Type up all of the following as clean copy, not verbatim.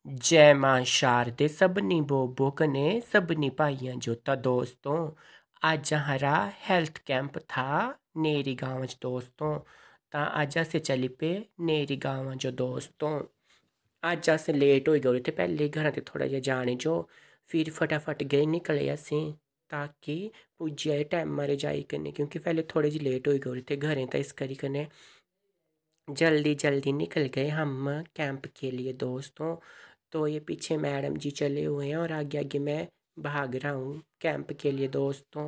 जय मां शारदे सबनी बोबो कने सबनी भाइयां जोता दोस्तों। अज हरा हैल्थ कैंप था नेरी गांव च दोस्तों। तां अज अस चली पे नेरी गांव जो दोस्तों। अज अस लेट हो गए थे पहले घर ते थोड़ा जिहा जाने जो, फिर फटाफट गए निकले असें ताकि पुज्जी जाए टाइम मारे जाई कन्नै, क्योंकि पहले थोड़े जी लेट हो गए थे घरें तो इस करी कन्नै जल्दी जल्दी निकल गए हम कैंप के लिए दोस्तों। तो ये पीछे मैडम जी चले हुए हैं और आगे आगे मैं भाग रहा हूँ कैंप के लिए दोस्तों।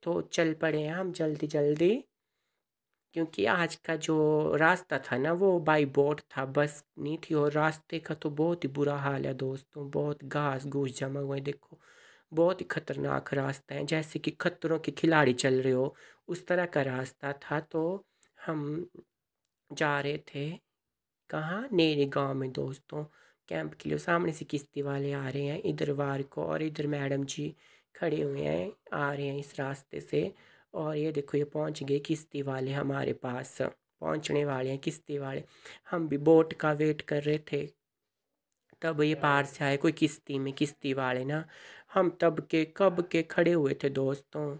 तो चल पड़े हैं हम जल्दी जल्दी, क्योंकि आज का जो रास्ता था ना वो बाई बोट था, बस नहीं थी। और रास्ते का तो बहुत ही बुरा हाल है दोस्तों, बहुत घास घूस जमा हुए हैं, देखो बहुत ही खतरनाक रास्ता है, जैसे कि खतरों के खिलाड़ी चल रहे हो उस तरह का रास्ता था। तो हम जा रहे थे कहाँ, नेरे गांव में दोस्तों कैंप के लिए। सामने से किश्ती वाले आ रहे हैं इधर वार को, और इधर मैडम जी खड़े हुए हैं, आ रहे हैं इस रास्ते से। और ये देखो ये पहुंच गए किश्ती वाले, हमारे पास पहुंचने वाले हैं किश्ती वाले। हम भी बोट का वेट कर रहे थे, तब ये पार से आए कोई किश्ती में किश्ती वाले ना। हम तब के कब के खड़े हुए थे दोस्तों,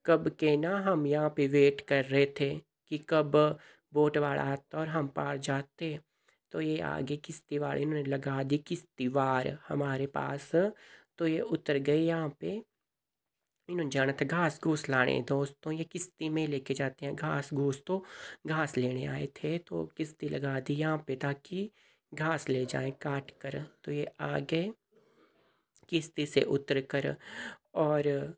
कब के ना हम यहाँ पे वेट कर रहे थे कि कब बोट वाला आता और हम पार जाते। तो ये आगे किश्ती वाले इन्होंने लगा दी किश्ती वार हमारे पास। तो ये उतर गए यहाँ पे, इन्होंने जाना था घास घूस लाने दोस्तों। ये किश्ती में लेके जाते हैं घास घूस, तो घास लेने आए थे तो किश्ती लगा दी यहाँ पे ताकि घास ले जाएं काट कर। तो ये आगे किश्ती से उतर कर, और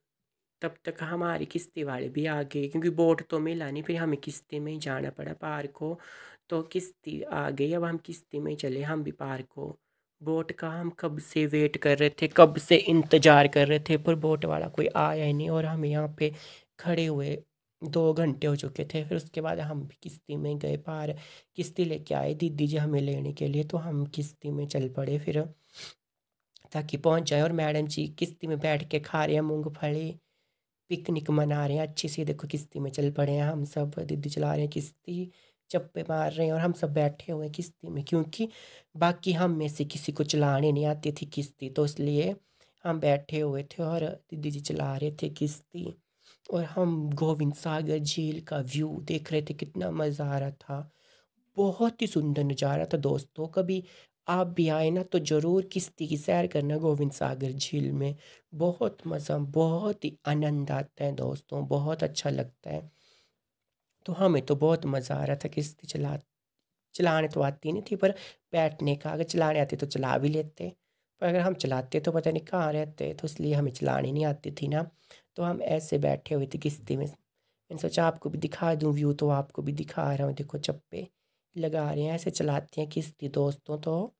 तब तक हमारी किश्ती वाले भी आ गए, क्योंकि बोट तो मिला नहीं, फिर हमें किश्ती में ही जाना पड़ा पार को। तो किश्ती आ गई, अब हम किश्ती में ही चले हम भी पार को। बोट का हम कब से वेट कर रहे थे, कब से इंतज़ार कर रहे थे, पर बोट वाला कोई आया ही नहीं। और हम यहाँ पे खड़े हुए 2 घंटे हो चुके थे। फिर उसके बाद हम भी किश्ती में गए पार, किश्ती लेके आए दीदी जी हमें लेने के लिए। तो हम किश्ती में चल पड़े फिर ताकि पहुँच जाए। और मैडम जी किश्ती में बैठ के खा रहे हैं मूंगफली, पिकनिक मना रहे हैं अच्छी सी। देखो किश्ती में चल पड़े हैं हम सब, दीदी चला रहे हैं किश्ती, चप्पे मार रहे हैं और हम सब बैठे हुए हैं किश्ती में, क्योंकि बाकी हम में से किसी को चलाने नहीं आती थी किश्ती, तो इसलिए हम बैठे हुए थे और दीदी जी चला रहे थे किश्ती। और हम गोविंद सागर झील का व्यू देख रहे थे, कितना मज़ा आ रहा था, बहुत ही सुंदर नज़ारा था दोस्तों। कभी आप भी आए ना तो ज़रूर किश्ती की सैर करना गोविंद सागर झील में, बहुत मज़ा, बहुत ही आनंद आता है दोस्तों, बहुत अच्छा लगता है। तो हमें तो बहुत मज़ा आ रहा था किश्ती चलाने तो आती नहीं थी, पर बैठने का अगर चलाने आती तो चला भी लेते, पर अगर हम चलाते तो पता नहीं कहाँ रहते, तो इसलिए हमें चलानी नहीं आती थी ना। तो हम ऐसे बैठे हुए थे किश्ती में। मैंने सोचा आपको भी दिखा दूं व्यू, तो आपको भी दिखा रहा हूँ, देखो चप्पे लगा रहे हैं, ऐसे चलाते हैं किश्ती दोस्तों। तो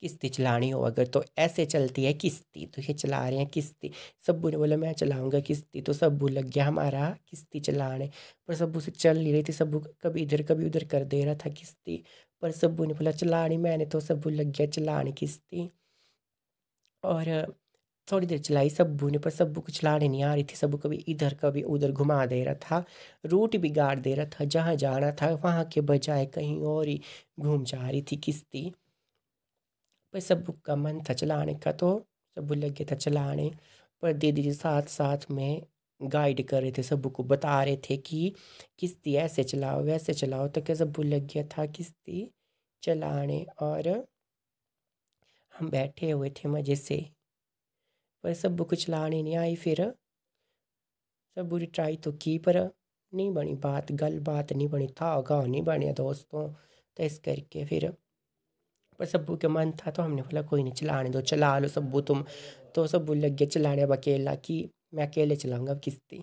किश्ती चलानी हो अगर तो ऐसे चलती है किश्ती, तो ये चला रहे हैं किश्ती। सब्बू ने बोला मैं चलाऊंगा किश्ती, तो सब्बू लग गया हमारा किश्ती चलाने। पर सब्बू से चल नहीं रही थी, सब्बू कभी इधर कभी उधर कर दे रहा था किश्ती। पर सब्बू ने बोला चलानी, मैंने तो सब्बू लग गया चलाने किश्ती। और थोड़ी देर चलाई सब्बू ने, पर सब्बू को चलाने नहीं आ रही थी। सब्बू कभी इधर कभी उधर घुमा दे रहा था, रूट बिगाड़ दे रहा था, जहाँ जाना था वहाँ के बजाय कहीं और ही घूम जा रही थी किश्ती। पर सब्बू का मन था चलाने का, तो सब्बू लग गया था चलाने। पर दीदी जी साथ साथ में गाइड कर रहे थे, सब्बू को बता रहे थे कि किश्ती ऐसे चलाओ वैसे चलाओ। तो क्या सब्बू लग गया था किश्ती चलाने, और हम बैठे हुए थे मज़े से। पर सब्बू को चलाने नहीं आई, फिर सब्बू ने ट्राई तो की, पर नहीं बनी बात, गल बात नहीं बनी, था गाँव नहीं बने दोस्तों। तो इस करके फिर, पर सब्बू के मन था तो हमने बोला कोई नहीं चलाने दो, चला लो सब्बू तुम। तो सब्बू लग गया चलाने अब अकेला, कि मैं अकेले चलाऊंगा अब किश्ती।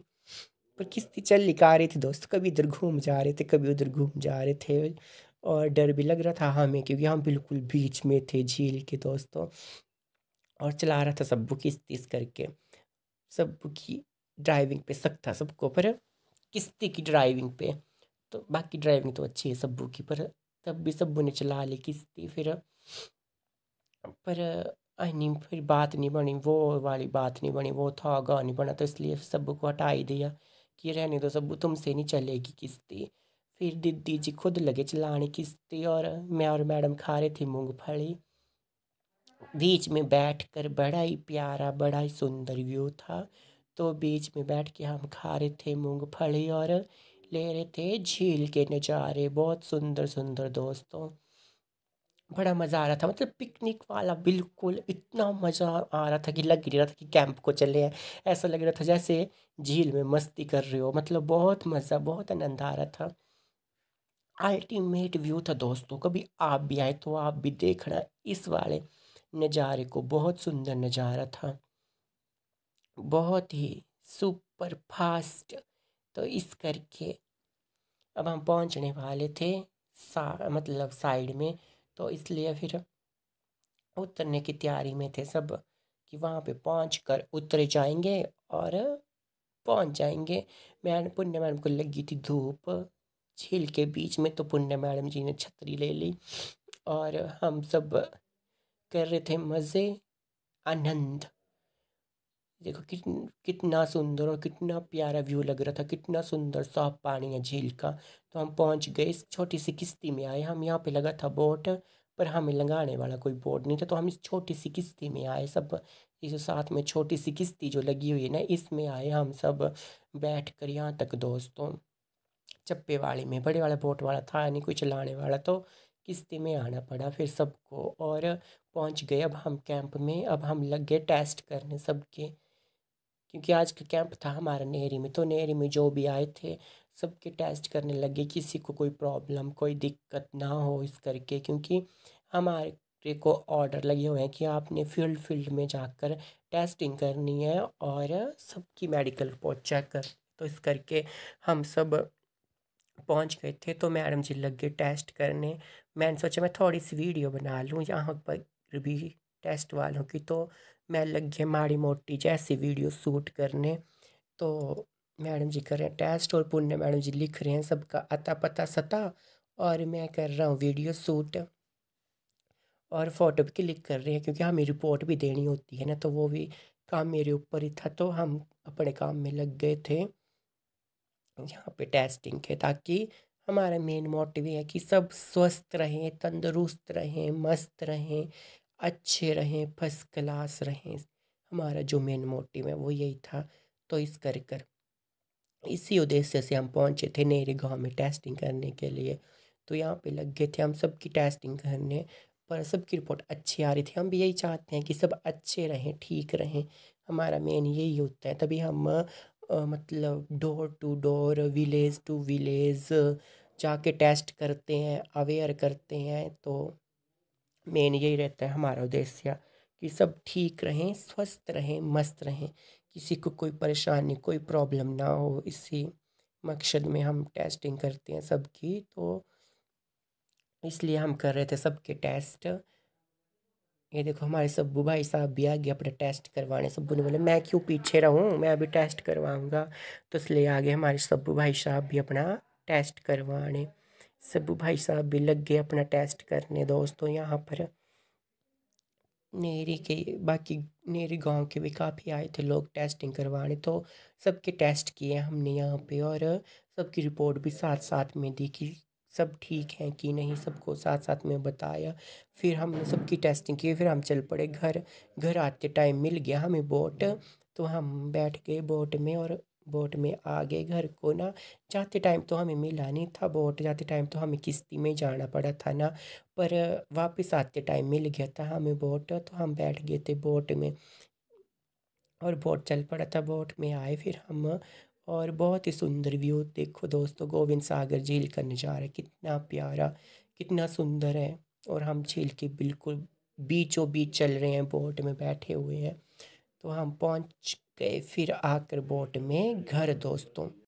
पर किश्ती चल निका रही थी दोस्त, कभी इधर घूम जा रहे थे कभी उधर घूम जा रहे थे। और डर भी लग रहा था हमें, क्योंकि हम बिल्कुल बीच में थे झील के दोस्तों। और चला रहा था सब्बू किश्ती इस करके। सब्बू की ड्राइविंग पे शक था सबको, पर किश्ती की ड्राइविंग पे तो, बाकी ड्राइविंग तो अच्छी है सब्बू की, पर तब भी सब्बू ने चला ली किश्ती। फिर पर नहीं, फिर बात नहीं बनी, वो वाली बात नहीं बनी, वो था गा नहीं बना, तो इसलिए सब्बू को हटा ही दिया कि रहने दो सब्बू, तुमसे नहीं चलेगी किश्ती। फिर दीदी जी खुद लगे चलाने किश्ती, और मैं और मैडम खा रहे थे मूंगफली। बीच में बैठकर बड़ा ही प्यारा बड़ा ही सुंदर व्यू था। तो बीच में बैठ के हम खा रहे थे मूंगफली और ले रहे थे झील के नज़ारे, बहुत सुंदर सुंदर दोस्तों। बड़ा मज़ा आ रहा था, मतलब पिकनिक वाला बिल्कुल इतना मज़ा आ रहा था कि लग नहीं रहा था कि कैंप को चले हैं। ऐसा लग रहा था जैसे झील में मस्ती कर रहे हो, मतलब बहुत मज़ा बहुत आनंद आ रहा था। अल्टीमेट व्यू था दोस्तों, कभी आप भी आए तो आप भी देखना इस वाले नज़ारे को, बहुत सुंदर नज़ारा था, बहुत ही सुपर फास्ट। तो इस करके अब हम पहुंचने वाले थे मतलब साइड में, तो इसलिए फिर उतरने की तैयारी में थे सब कि वहाँ पे पहुँच कर उतर जाएंगे और पहुँच जाएंगे। मैडम पुण्य मैडम को लगी थी धूप झील के बीच में, तो पुण्य मैडम जी ने छतरी ले ली और हम सब कर रहे थे मज़े आनंद। देखो कितना सुंदर और कितना प्यारा व्यू लग रहा था, कितना सुंदर साफ पानी है झील का। तो हम पहुंच गए, इस छोटी सी किश्ती में आए हम। यहाँ पे लगा था बोट, पर हमें लगाने वाला कोई बोट नहीं था, तो हम इस छोटी सी किश्ती में आए सब। इस साथ में छोटी सी किश्ती जो लगी हुई है ना, इसमें आए हम सब बैठ कर यहाँ तक दोस्तों। चप्पे वाले में बड़े वाला बोट वाला था नहीं कोई चलाने वाला, तो किश्ती में आना पड़ा फिर सबको। और पहुंच गए अब हम कैंप में। अब हम लग गए टेस्ट करने सबके, क्योंकि आज का कैंप था हमारा नेहरी में, तो नेहरी में जो भी आए थे सबके टेस्ट करने लगे, किसी को कोई प्रॉब्लम कोई दिक्कत ना हो इस करके। क्योंकि हमारे को ऑर्डर लगे हुए हैं कि आपने फील्ड फील्ड में जाकर टेस्टिंग करनी है और सबकी मेडिकल रिपोर्ट चेक कर। तो इस करके हम सब पहुंच गए थे, तो मैडम जी लग गए टेस्ट करने। मैंने सोचा मैं थोड़ी सी वीडियो बना लूँ यहाँ पर भी टेस्ट वालों की, तो मैं लग गया माड़ी मोटी जैसी वीडियो शूट करने। तो मैडम जी कर रहे हैं टेस्ट और पुण्य मैडम जी लिख रहे हैं सबका अता पता सता, और मैं कर रहा हूँ वीडियो शूट और फ़ोटो भी क्लिक कर रहे हैं, क्योंकि हमें रिपोर्ट भी देनी होती है ना, तो वो भी काम मेरे ऊपर ही था। तो हम अपने काम में लग गए थे यहाँ पे टेस्टिंग के, ताकि हमारा मेन मोटिव ये है कि सब स्वस्थ रहें तंदुरुस्त रहें मस्त रहें अच्छे रहें फर्स्ट क्लास रहें। हमारा जो मेन मोटिव है वो यही था। तो इस कर इसी उद्देश्य से हम पहुँचे थे नेरे गांव में टेस्टिंग करने के लिए। तो यहाँ पे लग गए थे हम सबकी टेस्टिंग करने, पर सबकी रिपोर्ट अच्छी आ रही थी। हम भी यही चाहते हैं कि सब अच्छे रहें ठीक रहें, हमारा मेन यही होता है। तभी हम मतलब door to door village to village जाके टेस्ट करते हैं अवेयर करते हैं। तो मेन यही रहता है हमारा उद्देश्य कि सब ठीक रहें स्वस्थ रहें मस्त रहें, किसी को कोई परेशानी कोई प्रॉब्लम ना हो। इसी मकसद में हम टेस्टिंग करते हैं सबकी, तो इसलिए हम कर रहे थे सबके टेस्ट। ये देखो हमारे सब्बू भाई साहब भी आ गए अपना टेस्ट करवाने। सब्बू ने बोले मैं क्यों पीछे रहूं, मैं अभी टेस्ट करवाऊंगा, तो इसलिए आगे हमारे सब्बू भाई साहब भी अपना टेस्ट करवाने। सब्बू भाई साहब भी लग गए अपना टेस्ट करने दोस्तों। यहाँ पर नेरी के बाकी नेरी गांव के भी काफ़ी आए थे लोग टेस्टिंग करवाने, तो सबके टेस्ट किए हमने यहाँ पे, और सबकी रिपोर्ट भी साथ साथ में दी कि सब ठीक है कि नहीं, सबको साथ साथ में बताया। फिर हमने सबकी टेस्टिंग की, फिर हम चल पड़े घर। घर आते टाइम मिल गया हमें बोट, तो हम बैठ गए बोट में और बोट में आ गए घर को ना। जाते टाइम तो हमें मिला नहीं था बोट, जाते टाइम तो हमें किश्ती में जाना पड़ा था ना, पर वापस आते टाइम मिल गया था हमें बोट, तो हम बैठ गए थे बोट में और बोट चल पड़ा था। बोट में आए फिर हम, और बहुत ही सुंदर व्यू देखो दोस्तों, गोविंद सागर झील का नज़ारा कितना प्यारा कितना सुंदर है। और हम झील के बिल्कुल बीचों बीच चल रहे हैं, बोट में बैठे हुए हैं। तो हम पहुंच गए फिर आकर बोट में घर दोस्तों।